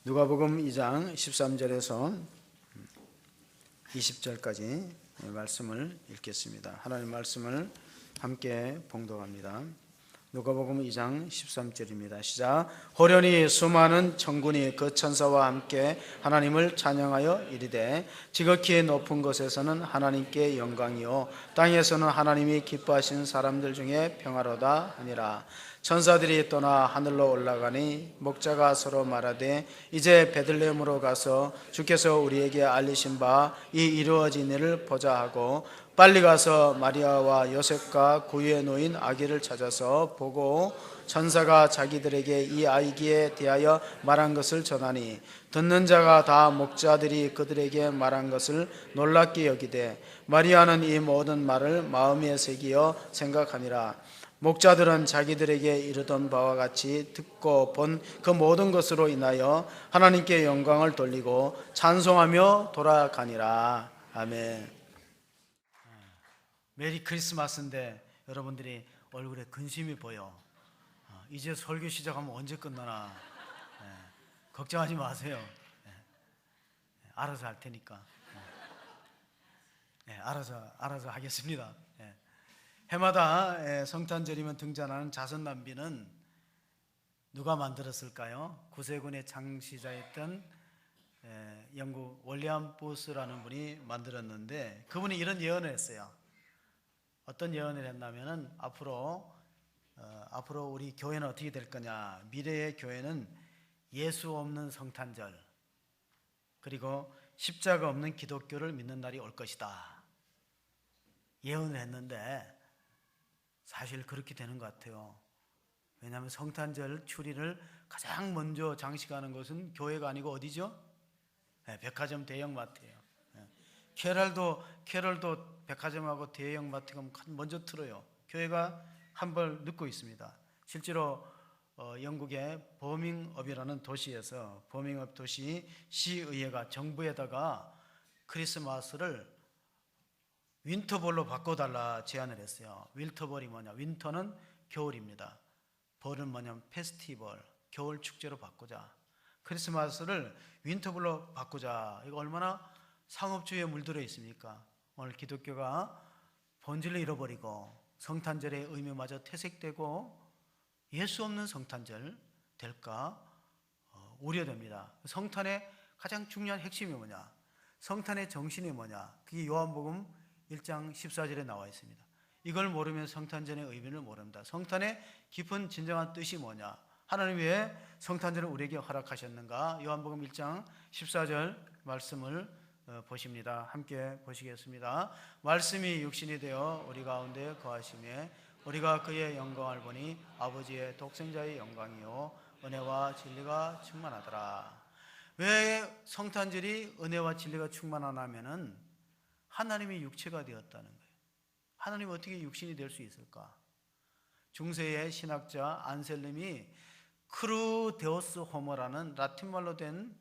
누가복음 2장 13절에서 20절까지 말씀을 읽겠습니다. 하나님의 말씀을 함께 봉독합니다. 누가복음 2장 13절입니다. 시작. 호련히 수많은 천군이 그 천사와 함께 하나님을 찬양하여 이르되 지극히 높은 곳에서는 하나님께 영광이요 땅에서는 하나님이 기뻐하신 사람들 중에 평화로다 하니라. 천사들이 떠나 하늘로 올라가니 목자가 서로 말하되 이제 베들레헴으로 가서 주께서 우리에게 알리신 바 이 이루어진 일을 보자 하고 빨리 가서 마리아와 요셉과 구유에 놓인 아기를 찾아서 보고 천사가 자기들에게 이 아기에 대하여 말한 것을 전하니 듣는 자가 다 목자들이 그들에게 말한 것을 놀랍게 여기되 마리아는 이 모든 말을 마음에 새기어 생각하니라. 목자들은 자기들에게 이르던 바와 같이 듣고 본 그 모든 것으로 인하여 하나님께 영광을 돌리고 찬송하며 돌아가니라. 아멘. 메리 크리스마스인데 여러분들이 얼굴에 근심이 보여. 이제 설교 시작하면 언제 끝나나. 걱정하지 마세요. 알아서 할 테니까. 알아서 하겠습니다. 해마다 성탄절이면 등장하는 자선남비는 누가 만들었을까요? 구세군의 창시자였던 영국 월리엄 보스라는 분이 만들었는데 그분이 이런 예언을 했어요. 어떤 예언을 했냐면은 앞으로 우리 교회는 어떻게 될 거냐. 미래의 교회는 예수 없는 성탄절 그리고 십자가 없는 기독교를 믿는 날이 올 것이다. 예언을 했는데 사실 그렇게 되는 것 같아요. 왜냐하면 성탄절 추리를 가장 먼저 장식하는 것은 교회가 아니고 어디죠? 백화점 대형마트예요. 캐럴도 백화점하고 대형마트가 먼저 틀어요. 교회가 한 발 늦고 있습니다. 실제로 영국의 버밍업이라는 도시에서 버밍업 도시 시의회가 정부에다가 크리스마스를 윈터볼로 바꿔달라 제안을 했어요. 윈터볼이 뭐냐? 윈터는 겨울입니다. 볼은 뭐냐면 페스티벌, 겨울 축제로 바꾸자. 크리스마스를 윈터볼로 바꾸자. 이거 얼마나 상업주의에 물들어 있습니까? 오늘 기독교가 본질을 잃어버리고 성탄절의 의미마저 퇴색되고 예수 없는 성탄절 될까 우려됩니다. 성탄의 가장 중요한 핵심이 뭐냐? 성탄의 정신이 뭐냐? 그게 요한복음 1장 14절에 나와 있습니다. 이걸 모르면 성탄절의 의미를 모릅니다. 성탄의 깊은 진정한 뜻이 뭐냐? 하나님 왜 성탄절을 우리에게 허락하셨는가? 요한복음 1장 14절 말씀을 보십니다. 함께 보시겠습니다. 말씀이 육신이 되어 우리 가운데 거하시매 우리가 그의 영광을 보니 아버지의 독생자의 영광이요 은혜와 진리가 충만하더라. 왜 성탄절이 은혜와 진리가 충만하냐면은 하나님이 육체가 되었다는 거예요. 하나님이 어떻게 육신이 될 수 있을까? 중세의 신학자 안셀름이 크루데오스 호모라는 라틴말로 된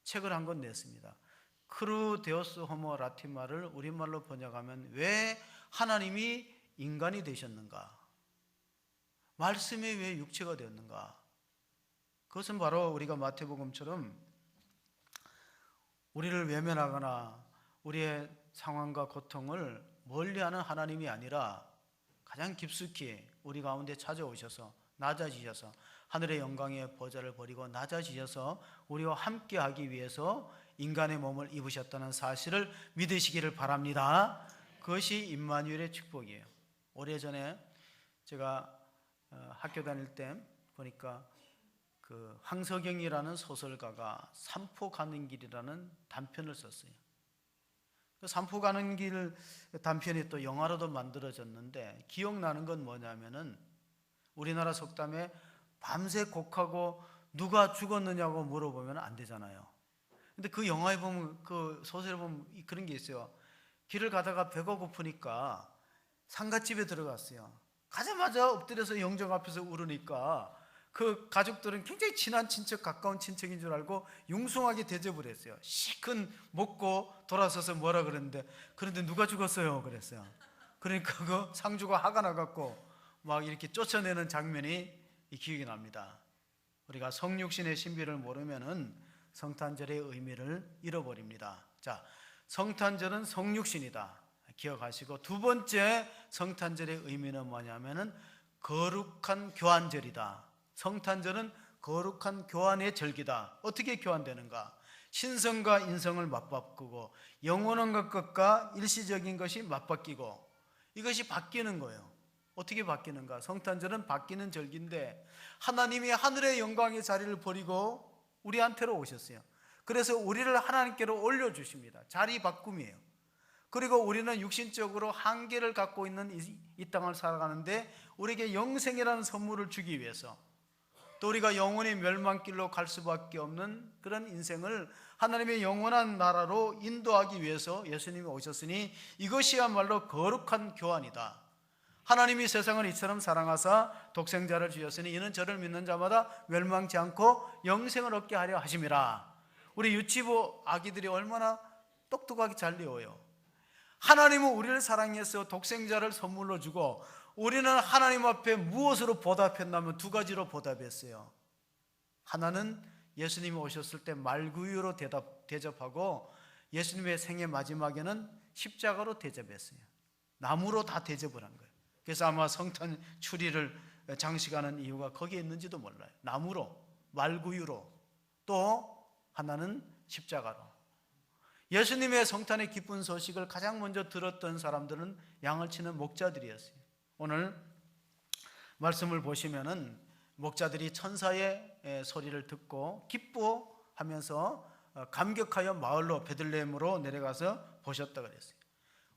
책을 한 권 냈습니다. 크루데오스 호모 라틴말을 우리말로 번역하면 왜 하나님이 인간이 되셨는가? 말씀이 왜 육체가 되었는가? 그것은 바로 우리가 마태복음처럼 우리를 외면하거나 우리의 상황과 고통을 멀리하는 하나님이 아니라 가장 깊숙이 우리 가운데 찾아오셔서 낮아지셔서 하늘의 영광의 보좌를 버리고 낮아지셔서 우리와 함께하기 위해서 인간의 몸을 입으셨다는 사실을 믿으시기를 바랍니다. 그것이 임마누엘의 축복이에요. 오래전에 제가 학교 다닐 때 보니까 그 황석영이라는 소설가가 산포 가는 길이라는 단편을 썼어요. 그 산포 가는 길 단편이 또 영화로도 만들어졌는데 기억나는 건 뭐냐면은 우리나라 속담에 밤새 곡하고 누가 죽었느냐고 물어보면 안 되잖아요. 근데 그 영화에 보면 그 소설에 보면 그런 게 있어요. 길을 가다가 배가 고프니까 상갓집에 들어갔어요. 가자마자 엎드려서 영정 앞에서 울으니까 그 가족들은 굉장히 친한 친척, 가까운 친척인 줄 알고 융숭하게 대접을 했어요. 시큰 먹고 돌아서서 뭐라 그랬는데, 그런데 누가 죽었어요 그랬어요. 그러니까 그 상주가 화가 나갖고 막 이렇게 쫓아내는 장면이 기억이 납니다. 우리가 성육신의 신비를 모르면은 성탄절의 의미를 잃어버립니다. 자, 성탄절은 성육신이다 기억하시고, 두 번째 성탄절의 의미는 뭐냐면은 거룩한 교환절이다. 성탄절은 거룩한 교환의 절기다. 어떻게 교환되는가? 신성과 인성을 맞바꾸고 영원한 것과 일시적인 것이 맞바뀌고 이것이 바뀌는 거예요. 어떻게 바뀌는가? 성탄절은 바뀌는 절기인데 하나님이 하늘의 영광의 자리를 버리고 우리한테로 오셨어요. 그래서 우리를 하나님께로 올려주십니다. 자리 바꿈이에요. 그리고 우리는 육신적으로 한계를 갖고 있는 이 땅을 살아가는데 우리에게 영생이라는 선물을 주기 위해서, 또 우리가 영원히 멸망길로 갈 수밖에 없는 그런 인생을 하나님의 영원한 나라로 인도하기 위해서 예수님이 오셨으니 이것이야말로 거룩한 교환이다. 하나님이 세상을 이처럼 사랑하사 독생자를 주셨으니 이는 저를 믿는 자마다 멸망치 않고 영생을 얻게 하려 하심이라. 우리 유치부 아기들이 얼마나 똑똑하게 잘 배워요. 하나님은 우리를 사랑해서 독생자를 선물로 주고 우리는 하나님 앞에 무엇으로 보답했냐면 두 가지로 보답했어요. 하나는 예수님이 오셨을 때 말구유로 대접하고 예수님의 생애 마지막에는 십자가로 대접했어요. 나무로 다 대접을 한 거예요. 그래서 아마 성탄 추리를 장식하는 이유가 거기에 있는지도 몰라요. 나무로, 말구유로, 또 하나는 십자가로. 예수님의 성탄의 기쁜 소식을 가장 먼저 들었던 사람들은 양을 치는 목자들이었어요. 오늘 말씀을 보시면은 목자들이 천사의 소리를 듣고 기뻐하면서 감격하여 마을로 베들레헴으로 내려가서 보셨다 그랬어요.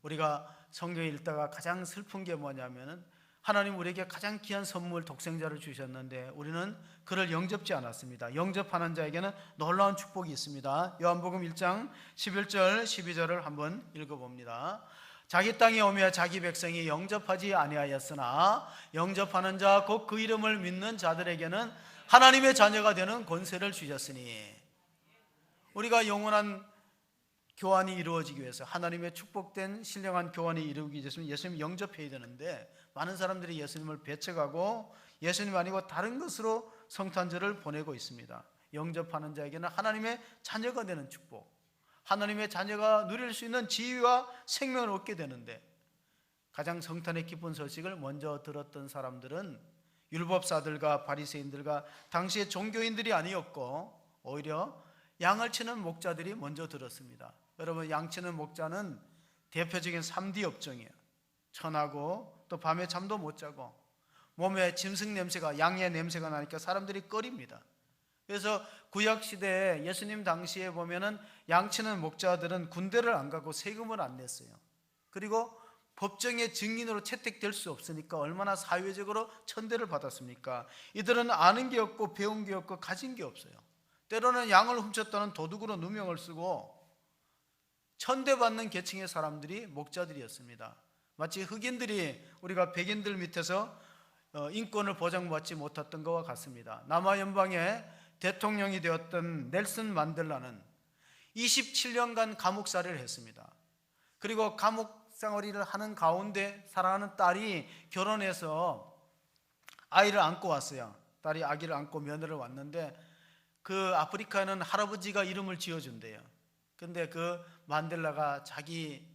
우리가 성경 읽다가 가장 슬픈 게 뭐냐면은 하나님 우리에게 가장 귀한 선물 독생자를 주셨는데 우리는 그를 영접지 않았습니다. 영접하는 자에게는 놀라운 축복이 있습니다. 요한복음 1장 11절 12절을 한번 읽어봅니다. 자기 땅에 오며 자기 백성이 영접하지 아니하였으나 영접하는 자 곧 그 이름을 믿는 자들에게는 하나님의 자녀가 되는 권세를 주셨으니, 우리가 영원한 교환이 이루어지기 위해서, 하나님의 축복된 신령한 교환이 이루어지기 위해서 예수님 영접해야 되는데 많은 사람들이 예수님을 배척하고 예수님 아니고 다른 것으로 성탄절을 보내고 있습니다. 영접하는 자에게는 하나님의 자녀가 되는 축복, 하나님의 자녀가 누릴 수 있는 지위와 생명을 얻게 되는데, 가장 성탄의 기쁜 소식을 먼저 들었던 사람들은 율법사들과 바리새인들과 당시의 종교인들이 아니었고 오히려 양을 치는 목자들이 먼저 들었습니다. 여러분, 양 치는 목자는 대표적인 3D 업종이에요. 천하고 또 밤에 잠도 못 자고 몸에 짐승 냄새가, 양의 냄새가 나니까 사람들이 꺼립니다. 그래서 구약시대에 예수님 당시에 보면은 양치는 목자들은 군대를 안 가고 세금을 안 냈어요. 그리고 법정의 증인으로 채택될 수 없으니까 얼마나 사회적으로 천대를 받았습니까? 이들은 아는 게 없고 배운 게 없고 가진 게 없어요. 때로는 양을 훔쳤다는 도둑으로 누명을 쓰고 천대받는 계층의 사람들이 목자들이었습니다. 마치 흑인들이 우리가 백인들 밑에서 인권을 보장받지 못했던 것과 같습니다. 남아연방의 대통령이 되었던 넬슨 만델라는 27년간 감옥살이를 했습니다. 그리고 감옥 생활을 하는 가운데 사랑하는 딸이 결혼해서 아이를 안고 왔어요. 딸이 아기를 안고 며느리를 왔는데 그 아프리카에는 할아버지가 이름을 지어준대요. 근데 그 만델라가 자기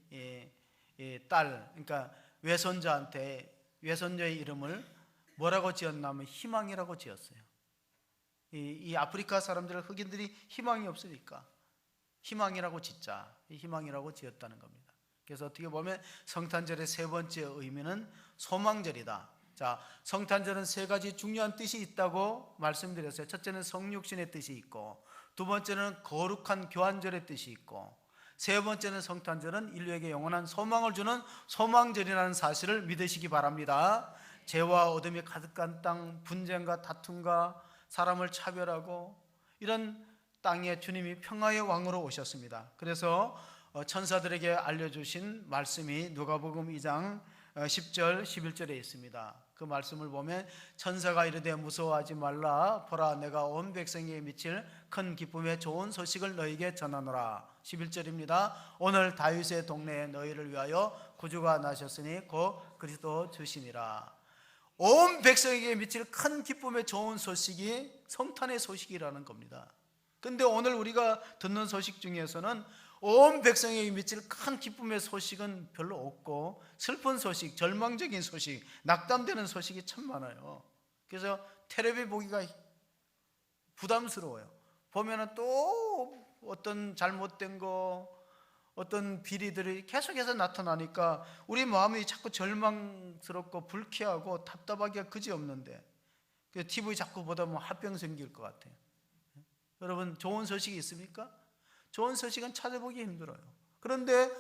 딸, 그러니까 외손자의 이름을 뭐라고 지었냐면 희망이라고 지었어요. 이 아프리카 사람들, 흑인들이 희망이 없으니까 희망이라고 짓자, 희망이라고 지었다는 겁니다. 그래서 어떻게 보면 성탄절의 세 번째 의미는 소망절이다. 자, 성탄절은 세 가지 중요한 뜻이 있다고 말씀드렸어요. 첫째는 성육신의 뜻이 있고, 두 번째는 거룩한 교환절의 뜻이 있고, 세 번째는 성탄절은 인류에게 영원한 소망을 주는 소망절이라는 사실을 믿으시기 바랍니다. 죄와 어둠이 가득한 땅, 분쟁과 다툼과 사람을 차별하고 이런 땅에 주님이 평화의 왕으로 오셨습니다. 그래서 천사들에게 알려주신 말씀이 누가복음 2장 10절 11절에 있습니다. 그 말씀을 보면 천사가 이르되 무서워하지 말라 보라 내가 온 백성에게 미칠 큰 기쁨의 좋은 소식을 너희에게 전하노라. 11절입니다. 오늘 다윗의 동네에 너희를 위하여 구주가 나셨으니 곧 그리스도 주시니라. 온 백성에게 미칠 큰 기쁨의 좋은 소식이 성탄의 소식이라는 겁니다. 근데 오늘 우리가 듣는 소식 중에서는 온 백성에게 미칠 큰 기쁨의 소식은 별로 없고 슬픈 소식, 절망적인 소식, 낙담되는 소식이 참 많아요. 그래서 텔레비 보기가 부담스러워요. 보면은 또 어떤 잘못된 거, 어떤 비리들이 계속해서 나타나니까 우리 마음이 자꾸 절망스럽고 불쾌하고 답답하기가 그지없는데 TV 자꾸 보다 보면 화병 생길 것 같아요. 여러분 좋은 소식이 있습니까? 좋은 소식은 찾아보기 힘들어요. 그런데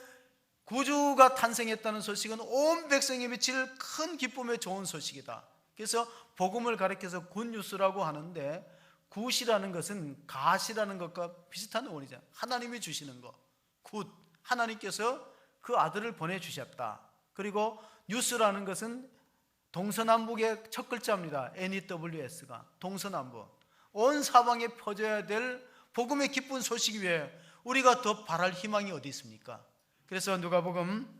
구주가 탄생했다는 소식은 온 백성에 미칠 큰 기쁨의 좋은 소식이다. 그래서 복음을 가리켜서 굿뉴스라고 하는데 굿이라는 것은 갓이라는 것과 비슷한 원이잖아요. 하나님이 주시는 거. 굿, 하나님께서 그 아들을 보내주셨다. 그리고 뉴스라는 것은 동서남북의 첫 글자입니다. NEWS가 동서남북. 온 사방에 퍼져야 될 복음의 기쁜 소식 위에 우리가 더 바랄 희망이 어디 있습니까? 그래서 누가복음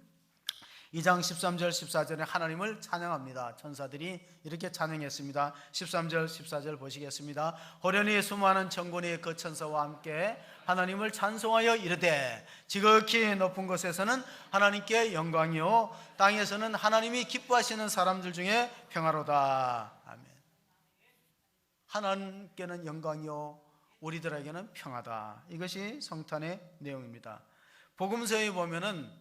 2장 13절 14절에 하나님을 찬양합니다. 천사들이 이렇게 찬양했습니다. 13절 14절 보시겠습니다. 호련히 수많은 천군이 그 천사와 함께 하나님을 찬송하여 이르되 지극히 높은 곳에서는 하나님께 영광이요 땅에서는 하나님이 기뻐하시는 사람들 중에 평화로다. 아멘. 하나님께는 영광이요 우리들에게는 평화다. 이것이 성탄의 내용입니다. 복음서에 보면은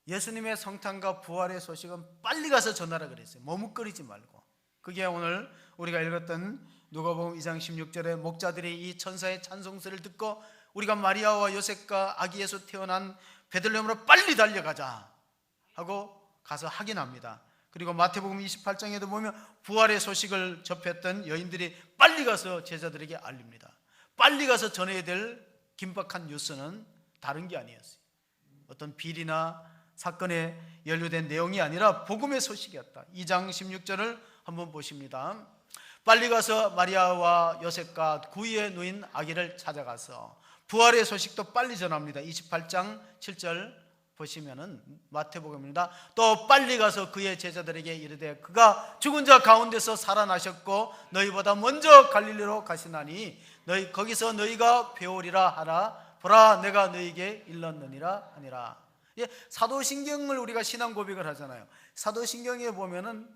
예수님의 성탄과 부활의 소식은 빨리 가서 전하라 그랬어요. 머뭇거리지 말고. 그게 오늘 우리가 읽었던 누가복음 2장 16절에 목자들이 이 천사의 찬송소리를 듣고 우리가 마리아와 요셉과 아기 예수 태어난 베들레헴으로 빨리 달려가자 하고 가서 확인합니다. 그리고 마태복음 28장에도 보면 부활의 소식을 접했던 여인들이 빨리 가서 제자들에게 알립니다. 빨리 가서 전해야 될 긴박한 뉴스는 다른 게 아니었어요. 어떤 비리나 사건에 연루된 내용이 아니라 복음의 소식이었다. 2장 16절을 한번 보십니다. 빨리 가서 마리아와 요셉과 구유에 누인 아기를 찾아가서 부활의 소식도 빨리 전합니다. 28장 7절 보시면은 마태복음입니다. 또 빨리 가서 그의 제자들에게 이르되 그가 죽은 자 가운데서 살아나셨고 너희보다 먼저 갈릴리로 가시나니 너희 거기서 너희가 배우리라 하라. 보라 내가 너희에게 일렀느니라 하니라. 사도신경을 우리가 신앙 고백을 하잖아요. 사도신경에 보면은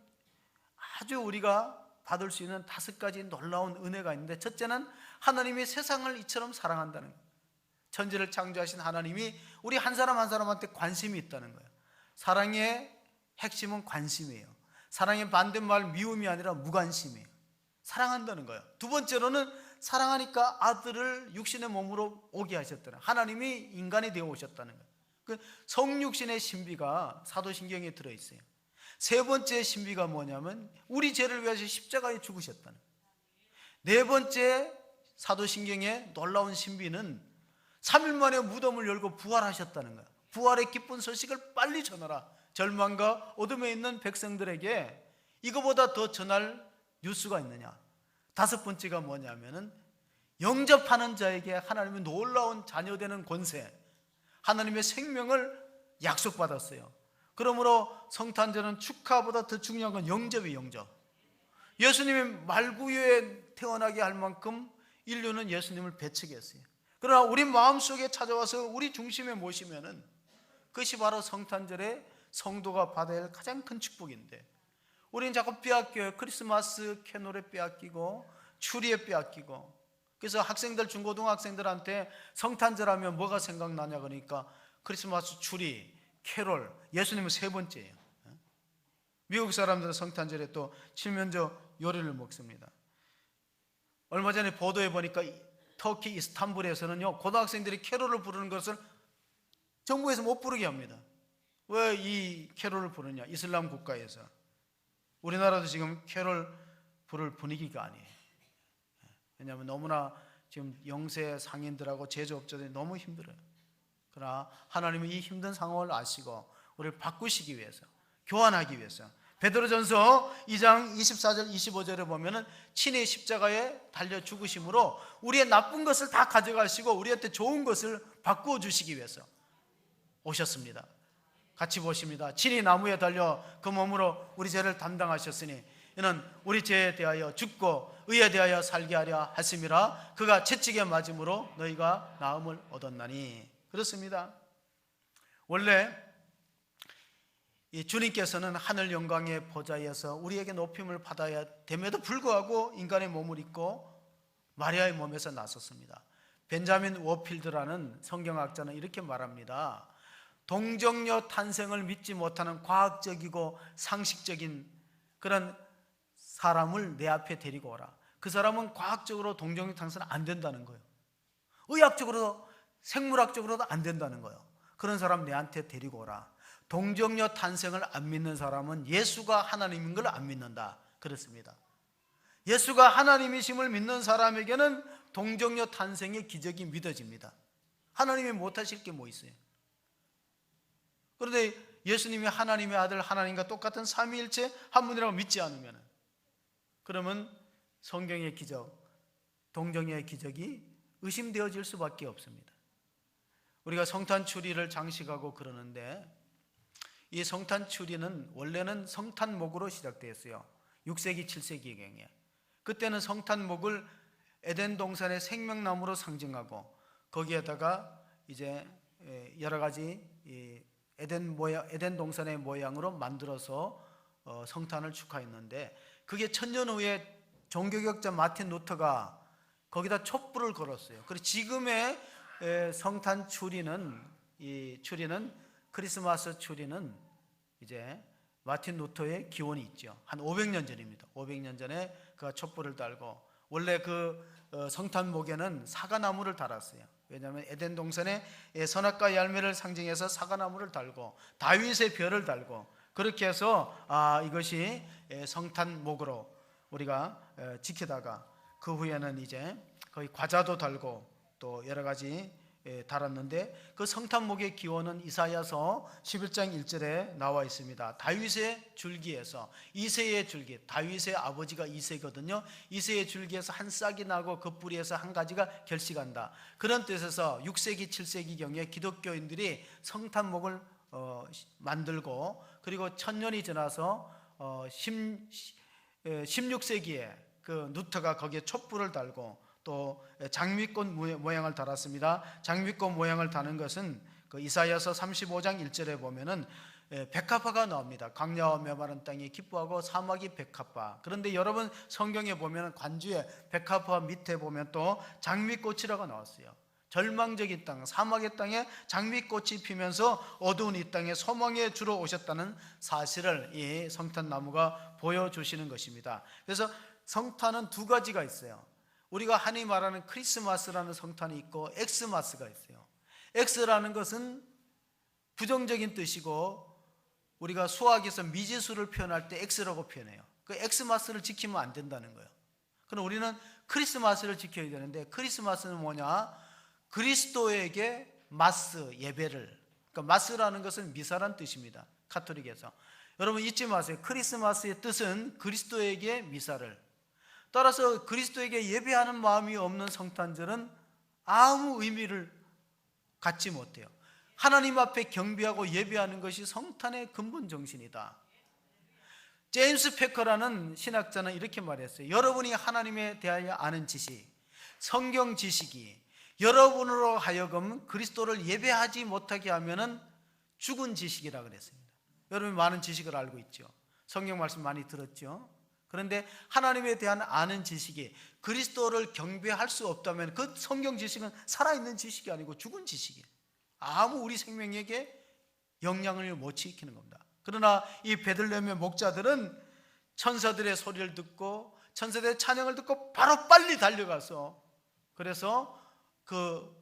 아주 우리가 받을 수 있는 5가지 놀라운 은혜가 있는데 첫째는 하나님이 세상을 이처럼 사랑한다는 거예요. 천지를 창조하신 하나님이 우리 한 사람 한 사람한테 관심이 있다는 거예요. 사랑의 핵심은 관심이에요. 사랑의 반대말 미움이 아니라 무관심이에요. 사랑한다는 거예요. 두 번째로는 사랑하니까 아들을 육신의 몸으로 오게 하셨다는, 하나님이 인간이 되어 오셨다는 거예요. 그 성육신의 신비가 사도신경에 들어있어요. 세 번째 신비가 뭐냐면 우리 죄를 위해서 십자가에 죽으셨다는 거예요. 네 번째 사도신경의 놀라운 신비는 3일 만에 무덤을 열고 부활하셨다는 거예요. 부활의 기쁜 소식을 빨리 전하라. 절망과 어둠에 있는 백성들에게 이거보다 더 전할 뉴스가 있느냐. 5번째가 뭐냐면은 영접하는 자에게 하나님의 놀라운 자녀되는 권세, 하나님의 생명을 약속받았어요. 그러므로 성탄절은 축하보다 더 중요한 건 영접이에요. 영접. 예수님이 말구유에 태어나게 할 만큼 인류는 예수님을 배척했어요. 그러나 우리 마음속에 찾아와서 우리 중심에 모시면은 그것이 바로 성탄절에 성도가 받아야 할 가장 큰 축복인데 우리는 자꾸 빼앗겨요. 크리스마스 캐롤에 빼앗기고 추리에 빼앗기고. 그래서 학생들, 중고등학생들한테 성탄절 하면 뭐가 생각나냐 그러니까 크리스마스 추리, 캐롤, 예수님은 세 번째예요. 미국 사람들은 성탄절에 또 칠면조 요리를 먹습니다. 얼마 전에 보도해 보니까 터키 이스탄불에서는요 고등학생들이 캐롤을 부르는 것을 정부에서 못 부르게 합니다. 왜 이 캐롤을 부르냐? 이슬람 국가에서. 우리나라도 지금 캐롤 부를 분위기가 아니에요. 왜냐하면 너무나 지금 영세 상인들하고 제조업자들이 너무 힘들어요. 그러나 하나님은 이 힘든 상황을 아시고 우리를 바꾸시기 위해서 교환하기 위해서. 베드로전서 2장 24절 25절에 보면은 친히 십자가에 달려 죽으심으로 우리의 나쁜 것을 다 가져가시고 우리한테 좋은 것을 바꾸어 주시기 위해서 오셨습니다. 같이 보십니다. 친히 나무에 달려 그 몸으로 우리 죄를 담당하셨으니 이는 우리 죄에 대하여 죽고 의에 대하여 살게 하려 하심이라. 그가 채찍에 맞음으로 너희가 나음을 얻었나니. 그렇습니다. 원래 이 주님께서는 하늘 영광의 보좌에서 우리에게 높임을 받아야 됨에도 불구하고 인간의 몸을 입고 마리아의 몸에서 나섰습니다. 벤자민 워필드라는 성경학자는 이렇게 말합니다. 동정녀 탄생을 믿지 못하는 과학적이고 상식적인 그런 사람을 내 앞에 데리고 오라. 그 사람은 과학적으로 동정녀 탄생은 안 된다는 거예요. 의학적으로도 생물학적으로도 안 된다는 거예요. 그런 사람 내한테 데리고 오라. 동정녀 탄생을 안 믿는 사람은 예수가 하나님인 걸 안 믿는다. 그렇습니다. 예수가 하나님이심을 믿는 사람에게는 동정녀 탄생의 기적이 믿어집니다. 하나님이 못하실 게 뭐 있어요? 그런데 예수님이 하나님의 아들, 하나님과 똑같은 삼위일체 한 분이라고 믿지 않으면, 그러면 성경의 기적, 동정녀의 기적이 의심되어질 수밖에 없습니다. 우리가 성탄 추리를 장식하고 그러는데, 이 성탄 추리는 원래는 성탄목으로 시작되었어요. 6세기, 7세기경에. 그때는 성탄목을 에덴 동산의 생명나무로 상징하고 거기에다가 이제 여러 가지 에덴 동산의 모양으로 만들어서 성탄을 축하했는데, 그게 1000년 후에 종교개혁자 마틴 루터가 거기다 촛불을 걸었어요. 그리고 지금의 성탄 추리는, 이 추리는, 크리스마스 추리는 이제 마틴 루터의 기원이 있죠. 한 500년 전입니다. 500년 전에 그가 촛불을 달고, 원래 그 성탄목에는 사과나무를 달았어요. 왜냐하면 에덴 동산의 선악과 열매를 상징해서 사과나무를 달고 다윗의 별을 달고, 그렇게 해서 이것이 성탄목으로 우리가 지키다가 그 후에는 이제 거의 과자도 달고 또 여러 가지 달았는데, 그 성탄목의 기원은 이사야서 11장 1절에 나와 있습니다. 다윗의 줄기에서, 이새의 줄기, 다윗의 아버지가 이새거든요. 이새의 줄기에서 한 싹이 나고 그 뿌리에서 한 가지가 결식한다. 그런 뜻에서 6세기 7세기경에 기독교인들이 성탄목을 만들고, 그리고 1000년이 지나서 16세기에 그 루터가 거기에 촛불을 달고 또 장미꽃 모양을 달았습니다. 장미꽃 모양을 다는 것은 그 이사야서 35장 1절에 보면은 백합화가 나옵니다. 광야와 메마른 땅이 기뻐하고 사막이 백합화. 그런데 여러분 성경에 보면 관주에 백합화 밑에 보면 또 장미꽃이라고 나왔어요. 절망적인 땅, 사막의 땅에 장미꽃이 피면서 어두운 이 땅에 소망의 주로 오셨다는 사실을 이 성탄나무가 보여주시는 것입니다. 그래서 성탄은 두 가지가 있어요. 우리가 흔히 말하는 크리스마스라는 성탄이 있고 엑스마스가 있어요. 엑스라는 것은 부정적인 뜻이고, 우리가 수학에서 미지수를 표현할 때 X라고 표현해요. 그 엑스마스를 지키면 안 된다는 거예요. 그럼 우리는 크리스마스를 지켜야 되는데, 크리스마스는 뭐냐? 그리스도에게 마스, 예배를, 그러니까 마스라는 것은 미사란 뜻입니다. 카톨릭에서. 여러분 잊지 마세요. 크리스마스의 뜻은 그리스도에게 미사를, 따라서 그리스도에게 예배하는 마음이 없는 성탄절은 아무 의미를 갖지 못해요. 하나님 앞에 경배하고 예배하는 것이 성탄의 근본 정신이다. 제임스 패커라는 신학자는 이렇게 말했어요. 여러분이 하나님에 대하여 아는 지식, 성경 지식이 여러분으로 하여금 그리스도를 예배하지 못하게 하면은 죽은 지식이라 그랬습니다. 여러분이 많은 지식을 알고 있죠. 성경 말씀 많이 들었죠. 그런데 하나님에 대한 아는 지식이 그리스도를 경배할 수 없다면 그 성경 지식은 살아있는 지식이 아니고 죽은 지식이에요. 아무 우리 생명에게 영향을 못 지키는 겁니다. 그러나 이 베들레헴의 목자들은 천사들의 소리를 듣고 천사들의 찬양을 듣고 바로 빨리 달려가서, 그래서 그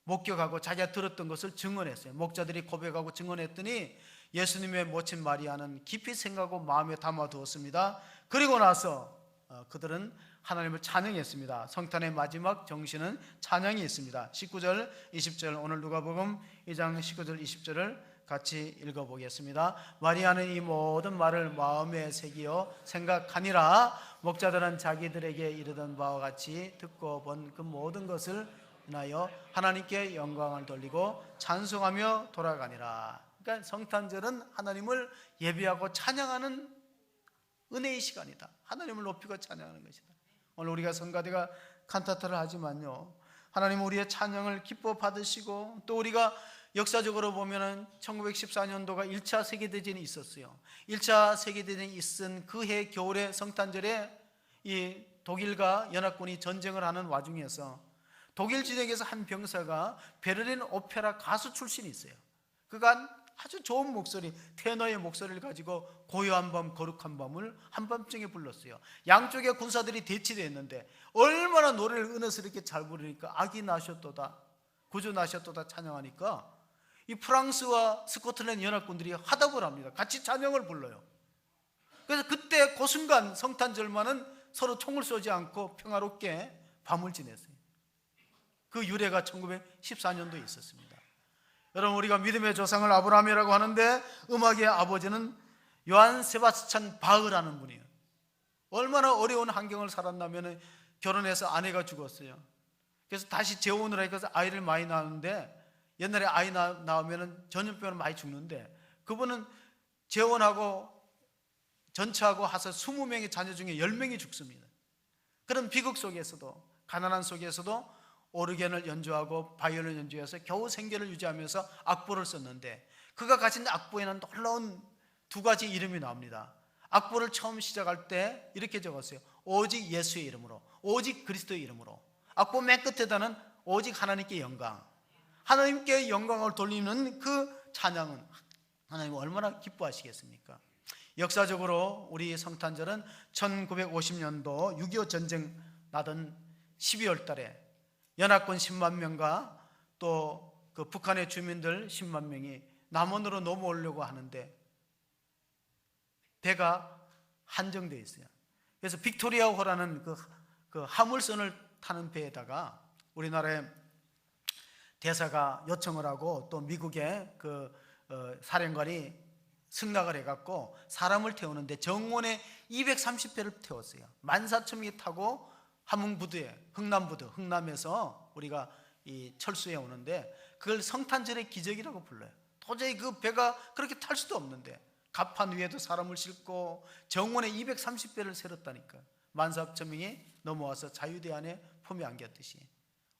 목격하고 자기가 들었던 것을 증언했어요. 목자들이 고백하고 증언했더니 예수님의 모친 마리아는 깊이 생각하고 마음에 담아두었습니다. 그리고 나서 그들은 하나님을 찬양했습니다. 성탄의 마지막 정신은 찬양이 있습니다. 19절 20절, 오늘 누가복음 2장 19절 20절을 같이 읽어보겠습니다. 마리아는 이 모든 말을 마음에 새기어 생각하니라. 목자들은 자기들에게 이르던 바와 같이 듣고 본 그 모든 것을 인하여 하나님께 영광을 돌리고 찬송하며 돌아가니라. 그러니까 성탄절은 하나님을 예배하고 찬양하는 은혜의 시간이다. 하나님을 높이고 찬양하는 것이다. 오늘 우리가 성가대가 칸타타를 하지만요, 하나님은 우리의 찬양을 기뻐 받으시고, 또 우리가 역사적으로 보면은 1914년도가 1차 세계대전이 있었어요. 1차 세계대전이 있은 그 해 겨울에 성탄절에 이 독일과 연합군이 전쟁을 하는 와중에서 독일 진영에서 한 병사가 베를린 오페라 가수 출신이 있어요. 그가 아주 좋은 목소리, 테너의 목소리를 가지고 고요한 밤 거룩한 밤을 한밤중에 불렀어요. 양쪽의 군사들이 대치되어 있는데 얼마나 노래를 은혜스럽게 잘 부르니까 아기 나셨도다, 구주 나셨도다 찬양하니까 이 프랑스와 스코틀랜드 연합군들이 화답을 합니다. 같이 찬양을 불러요. 그래서 그때 그 순간 성탄절만은 서로 총을 쏘지 않고 평화롭게 밤을 지냈어요. 그 유래가 1914년도에 있었습니다. 여러분, 우리가 믿음의 조상을 아브라함이라고 하는데 음악의 아버지는 요한 세바스찬 바흐라는 분이에요. 얼마나 어려운 환경을 살았냐면 결혼해서 아내가 죽었어요. 그래서 다시 재혼을 해서 아이를 많이 낳았는데, 옛날에 아이 낳으면 전염병으로 많이 죽는데 그분은 재혼하고 전처하고 해서 20명의 자녀 중에 10명이 죽습니다. 그런 비극 속에서도, 가난한 속에서도 오르겐을 연주하고 바이올린 연주해서 겨우 생계를 유지하면서 악보를 썼는데, 그가 가진 악보에는 놀라운 두 가지 이름이 나옵니다. 악보를 처음 시작할 때 이렇게 적었어요. 오직 예수의 이름으로, 오직 그리스도의 이름으로. 악보 맨 끝에다는 오직 하나님께 영광, 하나님께 영광을 돌리는 그 찬양은 하나님 얼마나 기뻐하시겠습니까? 역사적으로 우리 성탄절은 1950년도 6.25 전쟁 나던 12월 달에 연합군 10만 명과 또 그 북한의 주민들 10만 명이 남원으로 넘어오려고 하는데 배가 한정되어 있어요. 그래서 빅토리아호라는 그 화물선을 타는 배에다가 우리나라의 대사가 요청을 하고 또 미국의 사령관이 승낙을 해갖고 사람을 태우는데 정원에 230배를 태웠어요. 14,000명이 타고 함흥부두에, 흥남에서 우리가 이 철수해 오는데 그걸 성탄절의 기적이라고 불러요. 도저히 그 배가 그렇게 탈 수도 없는데 갑판 위에도 사람을 싣고 정원에 230배를 세웠다니까. 14,000명이 넘어와서 자유대안에 품에 안겼듯이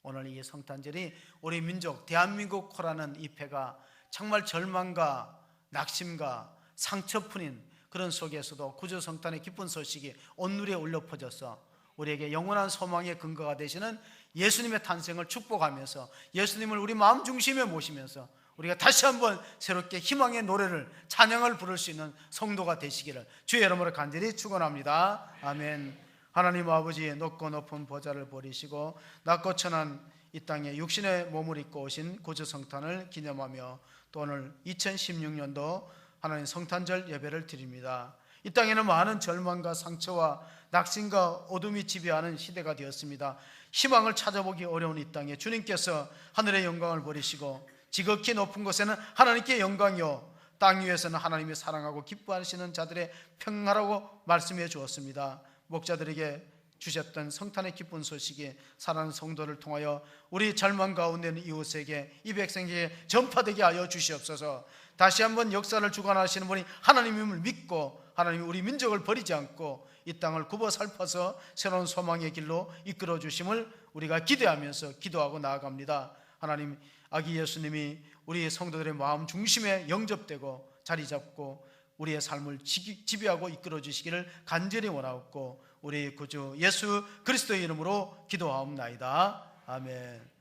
오늘 이 성탄절이 우리 민족 대한민국호라는 이 배가 정말 절망과 낙심과 상처뿐인 그런 속에서도 구주 성탄의 기쁜 소식이 온누리에 울려 퍼져서 우리에게 영원한 소망의 근거가 되시는 예수님의 탄생을 축복하면서 예수님을 우리 마음 중심에 모시면서 우리가 다시 한번 새롭게 희망의 노래를, 찬양을 부를 수 있는 성도가 되시기를 주의 이름으로 간절히 축원합니다. 아멘. 하나님 아버지의 높고 높은 보좌를 버리시고 낮고 천한 이 땅에 육신의 몸을 입고 오신 구주 성탄을 기념하며 또 오늘 2016년도 하나님 성탄절 예배를 드립니다. 이 땅에는 많은 절망과 상처와 낙심과 어둠이 지배하는 시대가 되었습니다. 희망을 찾아보기 어려운 이 땅에 주님께서 하늘의 영광을 버리시고 지극히 높은 곳에는 하나님께 영광이요 땅 위에서는 하나님이 사랑하고 기뻐하시는 자들의 평화라고 말씀해 주었습니다. 목자들에게 주셨던 성탄의 기쁜 소식이 사랑하는 성도를 통하여 우리 절망 가운데 있는 이웃에게, 이 백성에게 전파되게 하여 주시옵소서. 다시 한번 역사를 주관하시는 분이 하나님임을 믿고 하나님이 우리 민족을 버리지 않고 이 땅을 굽어 살펴서 새로운 소망의 길로 이끌어 주심을 우리가 기대하면서 기도하고 나아갑니다. 하나님, 아기 예수님이 우리 성도들의 마음 중심에 영접되고 자리 잡고 우리의 삶을 지배하고 이끌어 주시기를 간절히 원하옵고 우리 구주 예수 그리스도의 이름으로 기도하옵나이다. 아멘.